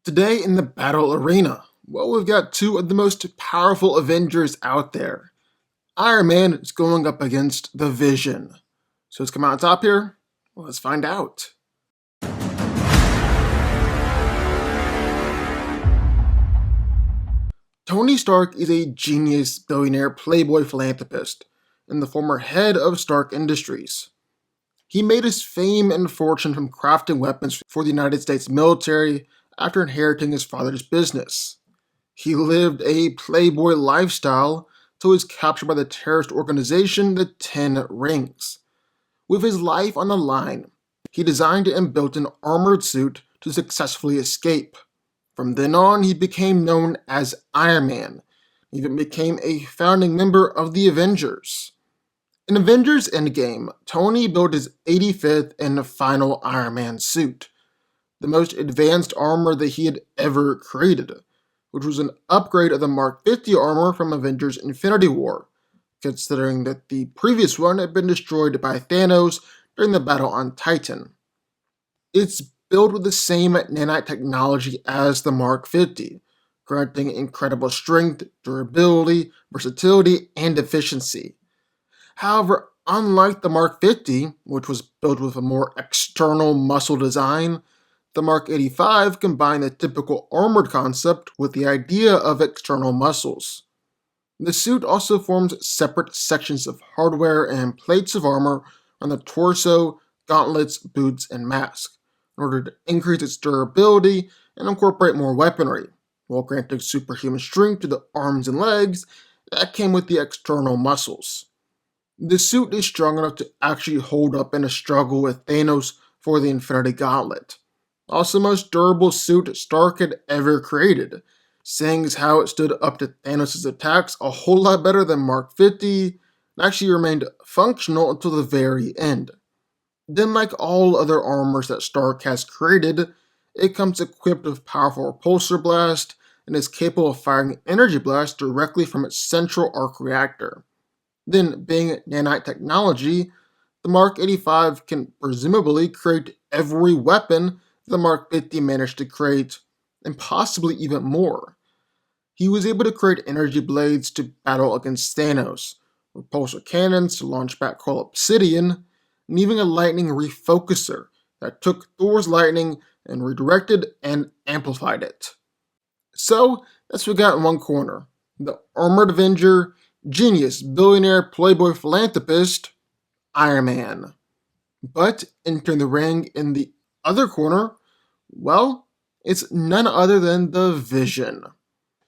Today in the battle arena, well, we've got two of the most powerful Avengers out there. Iron Man is going up against the Vision. So let's come out on top here. Well, let's find out. Tony Stark is a genius, billionaire, playboy philanthropist, and the former head of Stark Industries. He made his fame and fortune from crafting weapons for the United States military after inheriting his father's business. He lived a playboy lifestyle till he was captured by the terrorist organization the Ten Rings. With his life on the line, he designed and built an armored suit to successfully escape. From then on, he became known as Iron Man. He even became a founding member of the Avengers. In Avengers Endgame, Tony built his 85th and final Iron Man suit, the most advanced armor that he had ever created, which was an upgrade of the Mark 50 armor from Avengers Infinity War, considering that the previous one had been destroyed by Thanos during the battle on Titan. It's built with the same nanite technology as the Mark 50, granting incredible strength, durability, versatility, and efficiency. However, unlike the Mark 50, which was built with a more external muscle design, the Mark 85 combined the typical armored concept with the idea of external muscles. The suit also forms separate sections of hardware and plates of armor on the torso, gauntlets, boots, and mask, in order to increase its durability and incorporate more weaponry, while granting superhuman strength to the arms and legs that came with the external muscles. The suit is strong enough to actually hold up in a struggle with Thanos for the Infinity Gauntlet. Also the most durable suit Stark had ever created, seeing as how it stood up to Thanos' attacks a whole lot better than Mark 50, and actually remained functional until the very end. Then, like all other armors that Stark has created, it comes equipped with powerful repulsor blast and is capable of firing energy blasts directly from its central arc reactor. Then, being nanite technology, the Mark 85 can presumably create every weapon the Mark 50 managed to create, and possibly even more. He was able to create energy blades to battle against Thanos, repulsor cannons to launch back Call Obsidian, and even a lightning refocuser that took Thor's lightning and redirected and amplified it. So, that's what we got in one corner. The Armored Avenger, genius, billionaire, playboy philanthropist, Iron Man. But entering the ring in the other corner, well, it's none other than the Vision.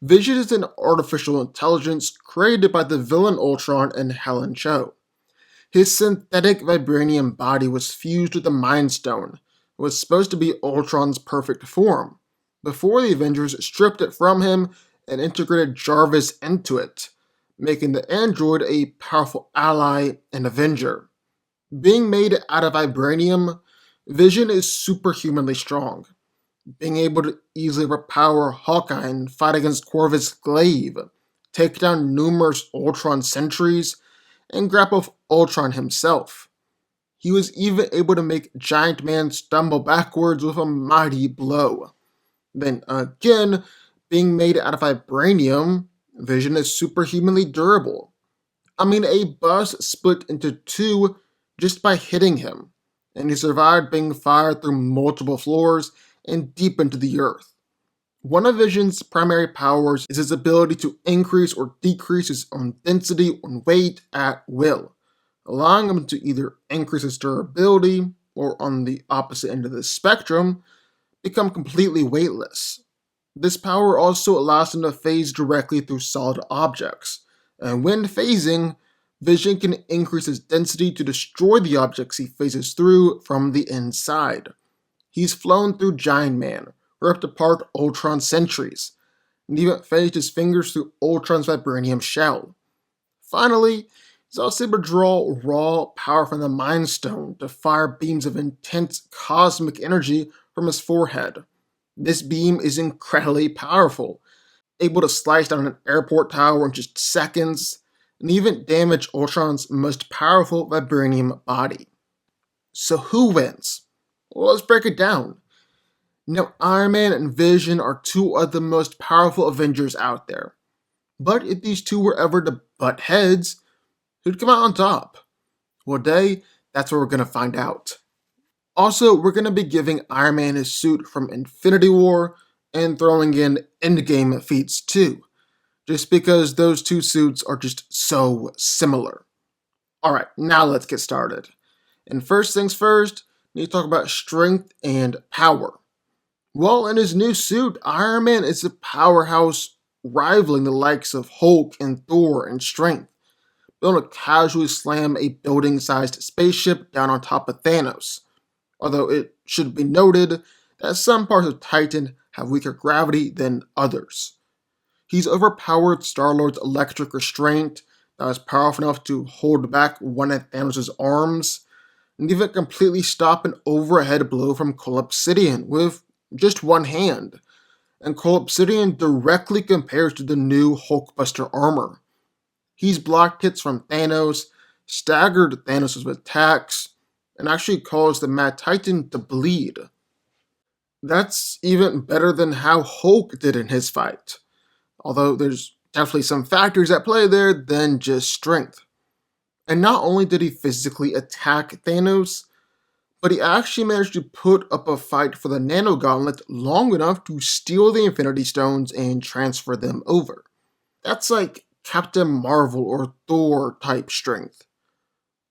Vision is an artificial intelligence created by the villain Ultron and Helen Cho. His synthetic vibranium body was fused with the Mind Stone and was supposed to be Ultron's perfect form, before the Avengers stripped it from him and integrated Jarvis into it, making the android a powerful ally and Avenger. Being made out of vibranium, Vision is superhumanly strong, being able to easily repower Hawkeye and fight against Corvus Glaive, take down numerous Ultron sentries, and grapple with Ultron himself. He was even able to make Giant Man stumble backwards with a mighty blow. Then again, being made out of vibranium, Vision is superhumanly durable. I mean, a bus split into two just by hitting him, and he survived being fired through multiple floors and deep into the earth. One of Vision's primary powers is his ability to increase or decrease his own density and weight at will, allowing him to either increase his durability or, on the opposite end of the spectrum, become completely weightless. This power also allows him to phase directly through solid objects, and when phasing, Vision can increase his density to destroy the objects he phases through from the inside. He's flown through Giant Man, ripped apart Ultron sentries, and even phased his fingers through Ultron's vibranium shell. Finally, he's also able to draw raw power from the Mind Stone to fire beams of intense cosmic energy from his forehead. This beam is incredibly powerful, able to slice down an airport tower in just seconds, and even damage Ultron's most powerful vibranium body. So who wins? Well, let's break it down. Now, Iron Man and Vision are two of the most powerful Avengers out there. But if these two were ever to butt heads, who'd come out on top? Well, that's what we're going to find out. Also, we're going to be giving Iron Man his suit from Infinity War and throwing in Endgame feats too, just because those two suits are just so similar. Alright, now let's get started. And first things first, we need to talk about strength and power. Well, in his new suit, Iron Man is a powerhouse rivaling the likes of Hulk and Thor in strength, able to casually slam a building-sized spaceship down on top of Thanos. Although it should be noted that some parts of Titan have weaker gravity than others. He's overpowered Star-Lord's electric restraint that was powerful enough to hold back one of Thanos' arms, and even completely stop an overhead blow from Cole Obsidian with just one hand. And Cole Obsidian directly compares to the new Hulkbuster armor. He's blocked hits from Thanos, staggered Thanos' attacks, and actually caused the Mad Titan to bleed. That's even better than how Hulk did in his fight, although there's definitely some factors at play there than just strength. And not only did he physically attack Thanos, but he actually managed to put up a fight for the Nano Gauntlet long enough to steal the Infinity Stones and transfer them over. That's like Captain Marvel or Thor type strength.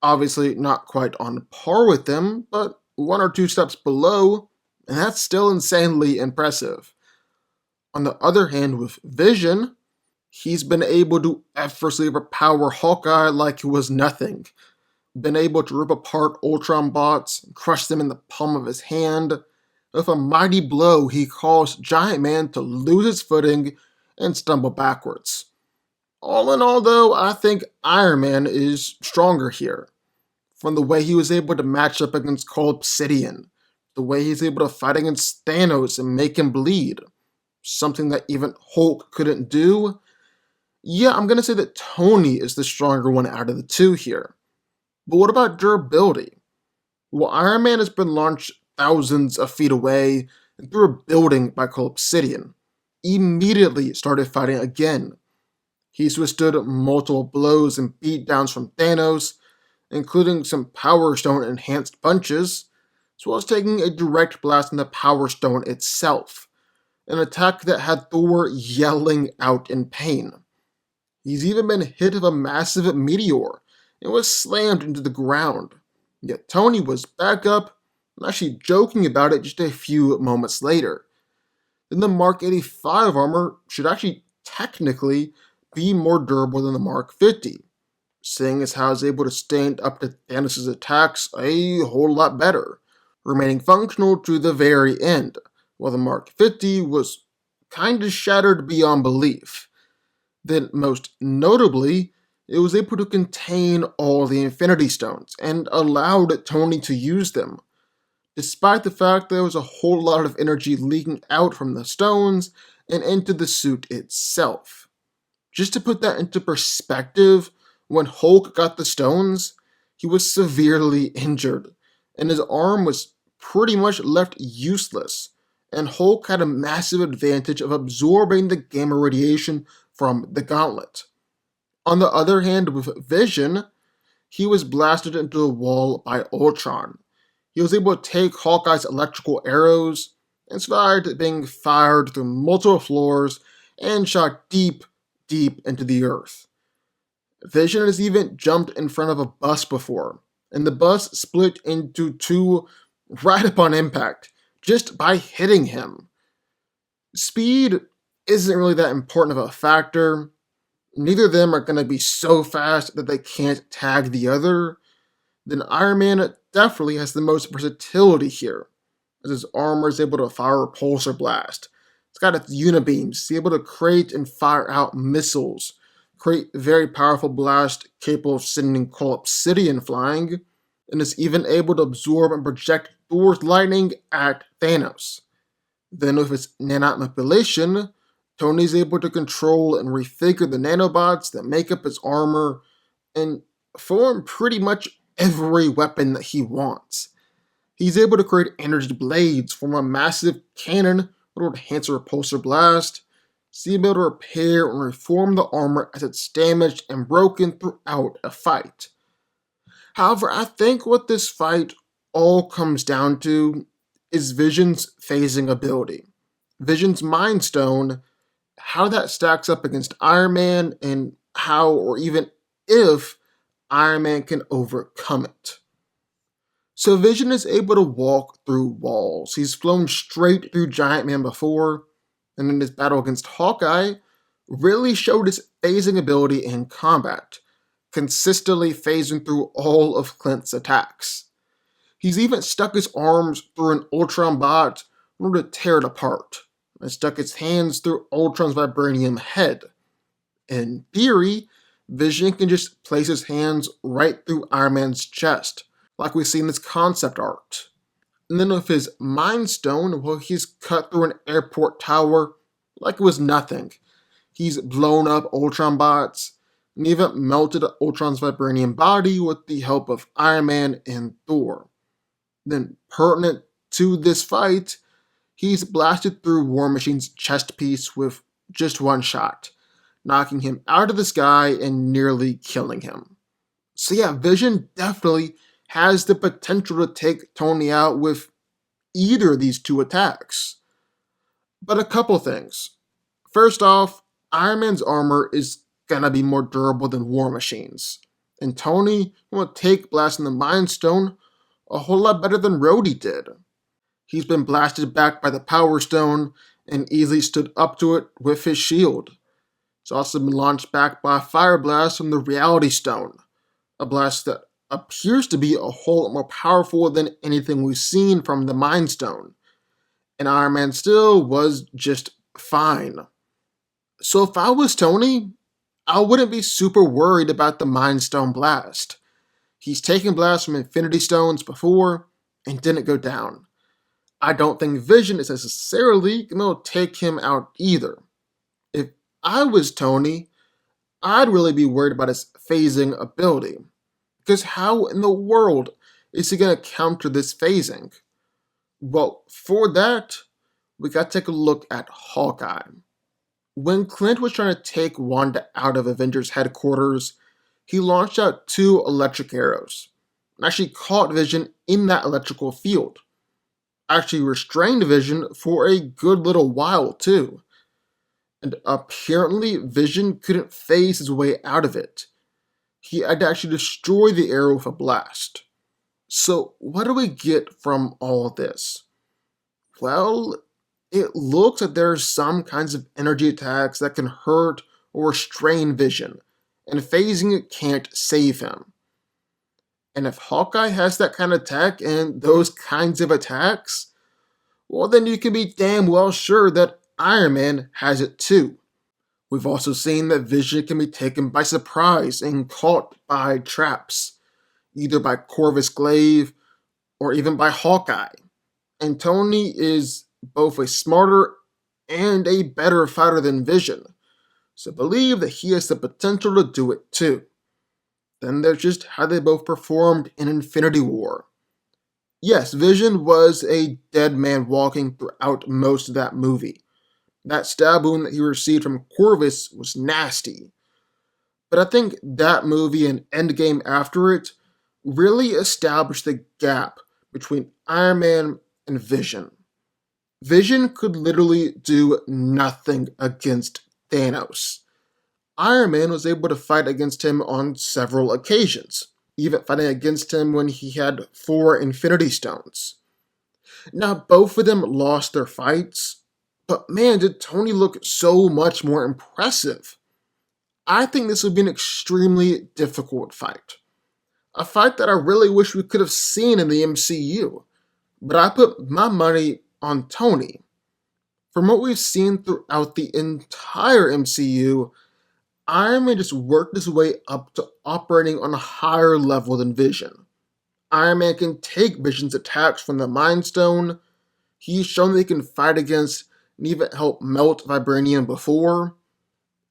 Obviously not quite on par with them, but one or two steps below, and that's still insanely impressive. On the other hand, with Vision, he's been able to effortlessly overpower Hawkeye like it was nothing. Been able to rip apart Ultron bots, crush them in the palm of his hand. With a mighty blow, he caused Giant Man to lose his footing and stumble backwards. All in all, though, I think Iron Man is stronger here. From the way he was able to match up against Cole Obsidian, the way he's able to fight against Thanos and make him bleed, something that even Hulk couldn't do. Yeah, I'm going to say that Tony is the stronger one out of the two here. But what about durability? Well, Iron Man has been launched thousands of feet away and through a building by Cole Obsidian. Immediately started fighting again. He's withstood multiple blows and beatdowns from Thanos, including some Power Stone enhanced punches, as well as taking a direct blast on the Power Stone itself, an attack that had Thor yelling out in pain. He's even been hit with a massive meteor and was slammed into the ground. Yet Tony was back up and actually joking about it just a few moments later. Then the Mark 85 armor should actually technically be more durable than the Mark 50, seeing as how it's able to stand up to Thanos' attacks a whole lot better, remaining functional to the very end, while the Mark 50 was kinda shattered beyond belief. Then, most notably, it was able to contain all the Infinity Stones and allowed Tony to use them, despite the fact there was a whole lot of energy leaking out from the stones and into the suit itself. Just to put that into perspective, when Hulk got the stones, he was severely injured, and his arm was pretty much left useless, and Hulk had a massive advantage of absorbing the gamma radiation from the gauntlet. On the other hand, with Vision, he was blasted into a wall by Ultron. He was able to take Hawkeye's electrical arrows and survived being fired through multiple floors and shot deep into the earth. Vision has even jumped in front of a bus before, and the bus split into two right upon impact, just by hitting him. Speed isn't really that important of a factor. Neither of them are going to be so fast that they can't tag the other. Then Iron Man definitely has the most versatility here, as his armor is able to fire a pulsar blast. It's got its unibeams, it's able to create and fire out missiles, create very powerful blast capable of sending Cole Obsidian flying, and is even able to absorb and project Thor's lightning at Thanos. Then with its nanomanipulation, Tony's able to control and refigure the nanobots that make up his armor and form pretty much every weapon that he wants. He's able to create energy blades from a massive cannon that will enhance a repulsor blast. He's able to repair and reform the armor as it's damaged and broken throughout a fight. However, I think what this fight all comes down to is Vision's phasing ability. Vision's Mind Stone, how that stacks up against Iron Man, and how or even if Iron Man can overcome it. So Vision is able to walk through walls. He's flown straight through Giant Man before, and in his battle against Hawkeye, really showed his phasing ability in combat, consistently phasing through all of Clint's attacks. He's even stuck his arms through an Ultron bot in order to tear it apart, and stuck his hands through Ultron's vibranium head. In theory, Vision can just place his hands right through Iron Man's chest, like we see in this concept art. And then with his Mind Stone, well, he's cut through an airport tower like it was nothing. He's blown up Ultron bots, and even melted Ultron's vibranium body with the help of Iron Man and Thor. Then, pertinent to this fight, he's blasted through War Machine's chest piece with just one shot, knocking him out of the sky and nearly killing him. So yeah, Vision definitely has the potential to take Tony out with either of these two attacks. But a couple things. First off, Iron Man's armor is gonna be more durable than War Machine's, and Tony will take blasting the Mind Stone a whole lot better than Rhodey did. He's been blasted back by the Power Stone and easily stood up to it with his shield. He's also been launched back by a Fire Blast from the Reality Stone, a blast that appears to be a whole lot more powerful than anything we've seen from the Mind Stone. And Iron Man still was just fine. So if I was Tony, I wouldn't be super worried about the Mind Stone blast. He's taken blasts from Infinity Stones before and didn't go down. I don't think Vision is necessarily going to take him out either. If I was Tony, I'd really be worried about his phasing ability. Because how in the world is he going to counter this phasing? Well, for that, we got to take a look at Hawkeye. When Clint was trying to take Wanda out of Avengers headquarters, he launched out 2 electric arrows, and actually caught Vision in that electrical field. Actually restrained Vision for a good little while too. And apparently Vision couldn't phase his way out of it. He had to actually destroy the arrow with a blast. So what do we get from all this? Well, it looks like there's some kinds of energy attacks that can hurt or restrain Vision, and phasing it can't save him. And if Hawkeye has that kind of tech and those kinds of attacks, well then you can be damn well sure that Iron Man has it too. We've also seen that Vision can be taken by surprise and caught by traps, either by Corvus Glaive or even by Hawkeye. And Tony is both a smarter and a better fighter than Vision, so believe that he has the potential to do it too. Then there's just how they both performed in Infinity War. Yes, Vision was a dead man walking throughout most of that movie. That stab wound that he received from Corvus was nasty. But I think that movie and Endgame after it really established the gap between Iron Man and Vision. Vision could literally do nothing against Thanos. Iron Man was able to fight against him on several occasions, even fighting against him when he had 4 Infinity Stones. Now, both of them lost their fights, but man, did Tony look so much more impressive. I think this would be an extremely difficult fight. A fight that I really wish we could have seen in the MCU, but I put my money on Tony. From what we've seen throughout the entire MCU, Iron Man just worked his way up to operating on a higher level than Vision. Iron Man can take Vision's attacks from the Mind Stone. He's shown that he can fight against and even help melt vibranium before.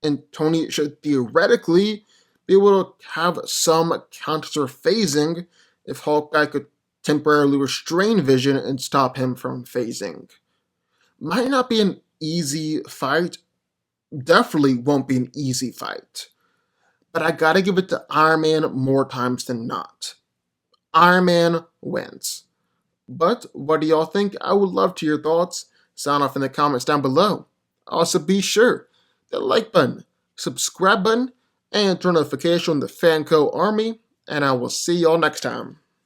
And Tony should theoretically be able to have some counter phasing if Hawkeye could temporarily restrain Vision and stop him from phasing. Might not be an easy fight, definitely won't be an easy fight, but I gotta give it to Iron Man more times than not. Iron Man wins. But what do y'all think? I would love to hear your thoughts. Sound off in the comments down below. Also, be sure to like button, subscribe button, and turn notification on the Fanco Army, and I will see y'all next time.